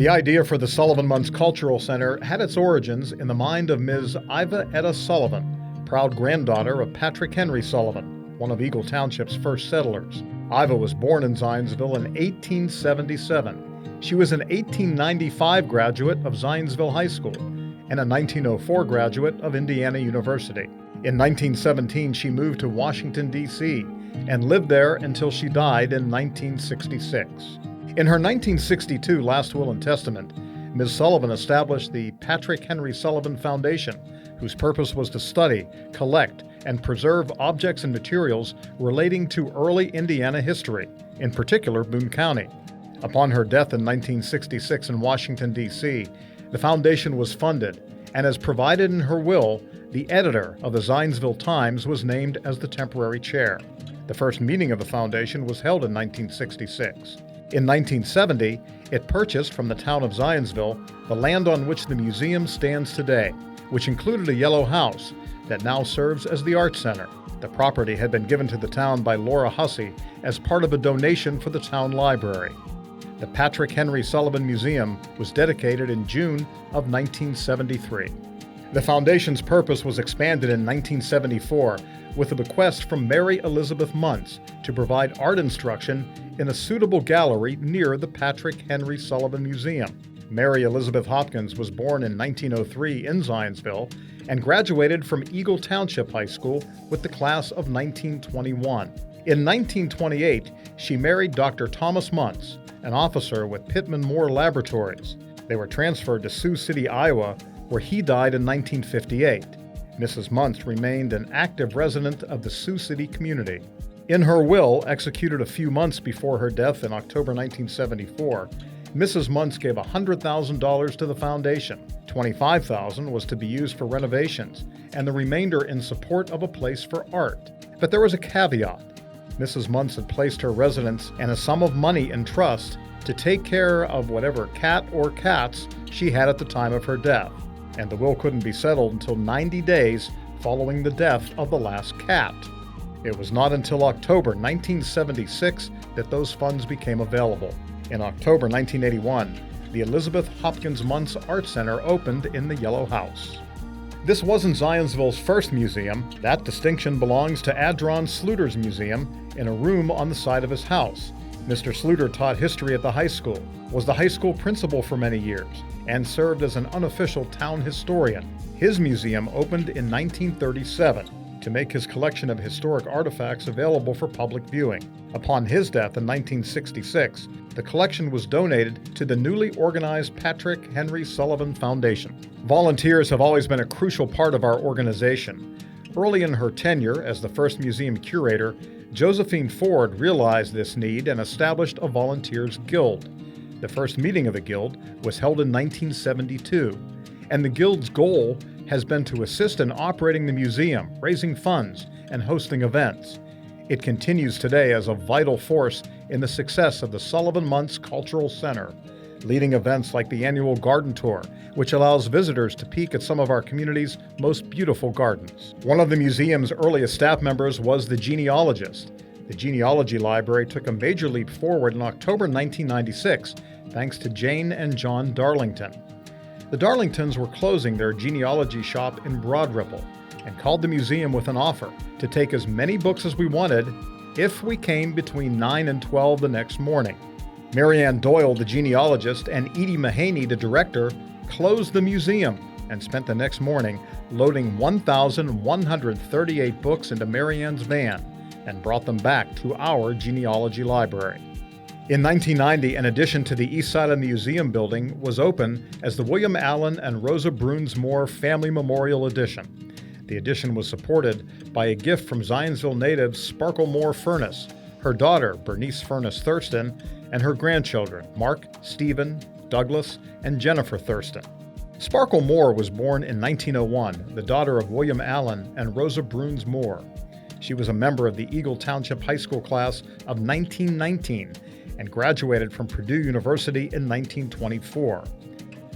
The idea for the SullivanMunce Cultural Center had its origins in the mind of Ms. Iva Etta Sullivan, proud granddaughter of Patrick Henry Sullivan, one of Eagle Township's first settlers. Iva was born in Zionsville in 1877. She was an 1895 graduate of Zionsville High School and a 1904 graduate of Indiana University. In 1917, she moved to Washington, D.C., and lived there until she died in 1966. In her 1962 Last Will and Testament, Ms. Sullivan established the Patrick Henry Sullivan Foundation, whose purpose was to study, collect, and preserve objects and materials relating to early Indiana history, in particular Boone County. Upon her death in 1966 in Washington, D.C., the foundation was funded, and as provided in her will, the editor of the Zionsville Times was named as the temporary chair. The first meeting of the foundation was held in 1966. In 1970, it purchased from the town of Zionsville the land on which the museum stands today, which included a yellow house that now serves as the Art Center. The property had been given to the town by Laura Hussey as part of a donation for the town library. The Patrick Henry Sullivan Museum was dedicated in June of 1973. The foundation's purpose was expanded in 1974 with a bequest from Mary Elizabeth Munce to provide art instruction in a suitable gallery near the Patrick Henry Sullivan Museum. Mary Elizabeth Hopkins was born in 1903 in Zionsville and graduated from Eagle Township High School with the class of 1921. In 1928, she married Dr. Thomas Munce, an officer with Pittman Moore Laboratories. They were transferred to Sioux City, Iowa, where he died in 1958. Mrs. Munce remained an active resident of the Sioux City community. In her will, executed a few months before her death in October 1974, Mrs. Munce gave $100,000 to the foundation. $25,000 was to be used for renovations, and the remainder in support of a place for art. But there was a caveat. Mrs. Munce had placed her residence and a sum of money in trust to take care of whatever cat or cats she had at the time of her death, and the will couldn't be settled until 90 days following the death of the last cat. It was not until October 1976 that those funds became available. In October 1981, the Elizabeth Hopkins Munce Art Center opened in the Yellow House. This wasn't Zionsville's first museum. That distinction belongs to Adron Sluter's museum in a room on the side of his house. Mr. Sluter taught history at the high school, was the high school principal for many years, and served as an unofficial town historian. His museum opened in 1937 to make his collection of historic artifacts available for public viewing. Upon his death in 1966, the collection was donated to the newly organized Patrick Henry Sullivan Foundation. Volunteers have always been a crucial part of our organization. Early in her tenure as the first museum curator, Josephine Ford realized this need and established a volunteers guild. The first meeting of the guild was held in 1972, and the guild's goal has been to assist in operating the museum, raising funds, and hosting events. It continues today as a vital force in the success of the SullivanMunce Cultural Center, leading events like the annual garden tour, which allows visitors to peek at some of our community's most beautiful gardens. One of the museum's earliest staff members was the genealogist. The genealogy library took a major leap forward in October 1996, thanks to Jane and John Darlington. The Darlingtons were closing their genealogy shop in Broad Ripple and called the museum with an offer to take as many books as we wanted if we came between 9 and 12 the next morning. Mary Ann Doyle, the genealogist, and Edie Mahaney, the director, closed the museum and spent the next morning loading 1,138 books into Mary Ann's van and brought them back to our genealogy library. In 1990, an addition to the east side of the museum building was open as the William Allen and Rosa Bruns Moore Family Memorial Addition. The addition was supported by a gift from Zionsville native Sparkle Moore Furness, her daughter Bernice Furness Thurston, and her grandchildren Mark, Stephen, Douglas, and Jennifer Thurston. Sparkle Moore was born in 1901, the daughter of William Allen and Rosa Bruns Moore. She was a member of the Eagle Township High School class of 1919 and graduated from Purdue University in 1924.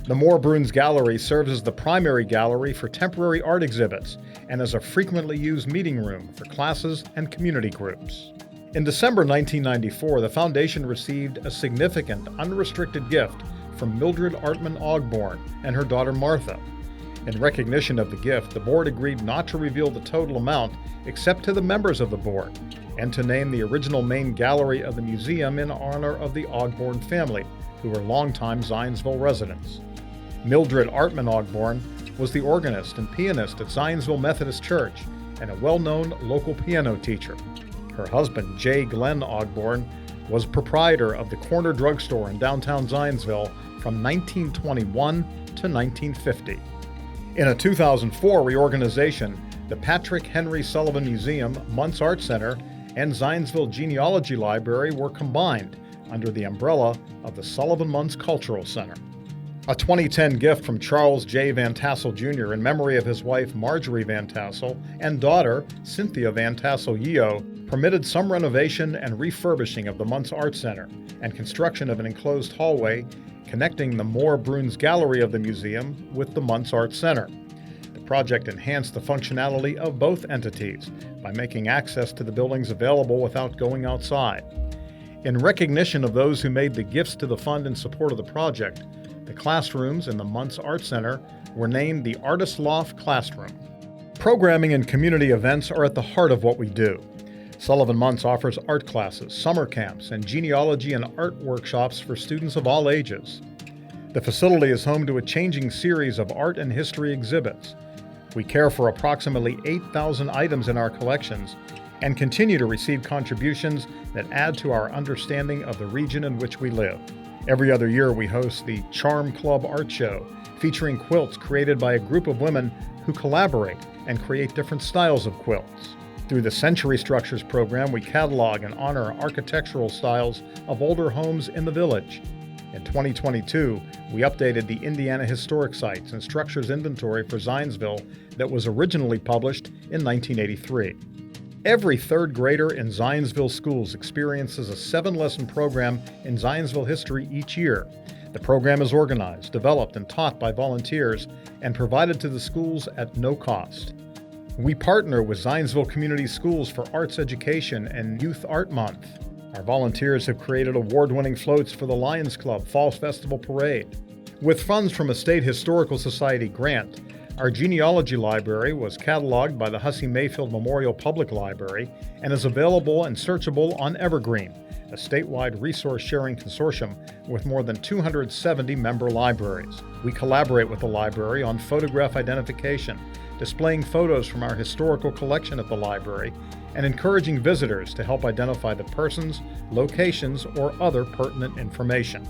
The Moore Bruns Gallery serves as the primary gallery for temporary art exhibits and as a frequently used meeting room for classes and community groups. In December 1994, the foundation received a significant unrestricted gift from Mildred Artman Ogborn and her daughter Martha. In recognition of the gift, the board agreed not to reveal the total amount except to the members of the board, and to name the original main gallery of the museum in honor of the Ogborn family, who were longtime Zionsville residents. Mildred Artman Ogborn was the organist and pianist at Zionsville Methodist Church and a well-known local piano teacher. Her husband, J. Glenn Ogborn, was proprietor of the Corner Drugstore in downtown Zionsville from 1921 to 1950. In a 2004 reorganization, the Patrick Henry Sullivan Museum, Munce Art Center, and Zionsville Genealogy Library were combined under the umbrella of the SullivanMunce Cultural Center. A 2010 gift from Charles J. Van Tassel Jr. in memory of his wife Marjorie Van Tassel and daughter Cynthia Van Tassel Yeo permitted some renovation and refurbishing of the Munce Art Center and construction of an enclosed hallway connecting the Moore Bruns Gallery of the museum with the Munce Art Center. The project enhanced the functionality of both entities by making access to the buildings available without going outside. In recognition of those who made the gifts to the fund in support of the project, the classrooms in the Munce Art Center were named the Artist Loft Classroom. Programming and community events are at the heart of what we do. SullivanMunce offers art classes, summer camps, and genealogy and art workshops for students of all ages. The facility is home to a changing series of art and history exhibits. We care for approximately 8,000 items in our collections and continue to receive contributions that add to our understanding of the region in which we live. Every other year we host the Charm Club Art Show, featuring quilts created by a group of women who collaborate and create different styles of quilts. Through the Century Structures program, we catalog and honor architectural styles of older homes in the village. In 2022, we updated the Indiana Historic Sites and Structures Inventory for Zionsville that was originally published in 1983. Every third grader in Zionsville schools experiences a 7-lesson program in Zionsville history each year. The program is organized, developed, and taught by volunteers and provided to the schools at no cost. We partner with Zionsville Community Schools for Arts Education and Youth Art Month. Our volunteers have created award-winning floats for the Lions Club Fall Festival Parade. With funds from a State Historical Society grant, our genealogy library was cataloged by the Hussey Mayfield Memorial Public Library and is available and searchable on Evergreen, a statewide resource-sharing consortium with more than 270 member libraries. We collaborate with the library on photograph identification, displaying photos from our historical collection at the library, and encouraging visitors to help identify the persons, locations, or other pertinent information.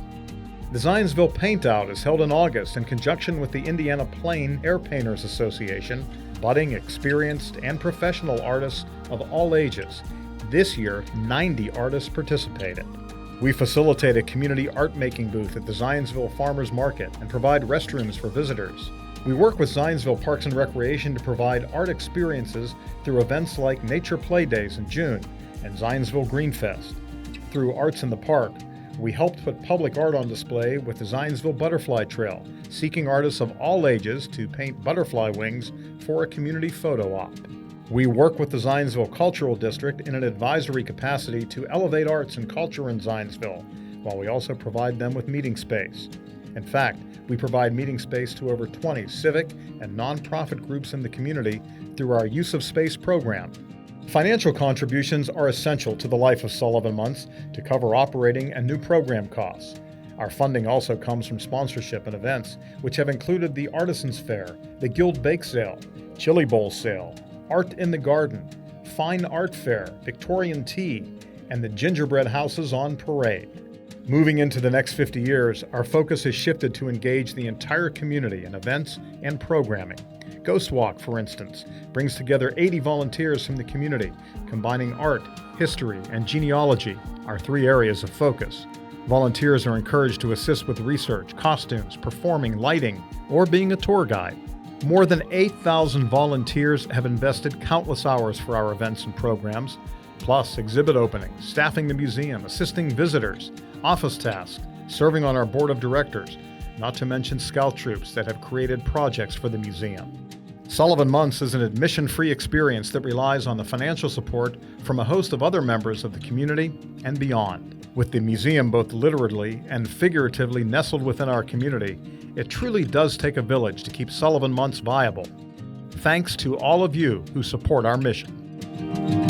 The Zionsville Paint Out is held in August in conjunction with the Indiana Plain Air Painters Association, budding, experienced, and professional artists of all ages. This year, 90 artists participated. We facilitate a community art-making booth at the Zionsville Farmers Market and provide restrooms for visitors. We work with Zionsville Parks and Recreation to provide art experiences through events like Nature Play Days in June and Zionsville Green Fest. Through Arts in the Park, we helped put public art on display with the Zionsville Butterfly Trail, seeking artists of all ages to paint butterfly wings for a community photo op. We work with the Zionsville Cultural District in an advisory capacity to elevate arts and culture in Zionsville, while we also provide them with meeting space. In fact, we provide meeting space to over 20 civic and nonprofit groups in the community through our Use of Space program. Financial contributions are essential to the life of SullivanMunce to cover operating and new program costs. Our funding also comes from sponsorship and events, which have included the Artisans Fair, the Guild Bake Sale, Chili Bowl Sale, Art in the Garden, Fine Art Fair, Victorian Tea, and the Gingerbread Houses on Parade. Moving into the next 50 years, our focus has shifted to engage the entire community in events and programming. Ghost Walk, for instance, brings together 80 volunteers from the community, combining art, history, and genealogy, our 3 areas of focus. Volunteers are encouraged to assist with research, costumes, performing, lighting, or being a tour guide. More than 8,000 volunteers have invested countless hours for our events and programs, plus exhibit openings, staffing the museum, assisting visitors, office tasks, serving on our board of directors, not to mention scout troops that have created projects for the museum. SullivanMunce is an admission-free experience that relies on the financial support from a host of other members of the community and beyond. With the museum both literally and figuratively nestled within our community, it truly does take a village to keep SullivanMunce viable. Thanks to all of you who support our mission.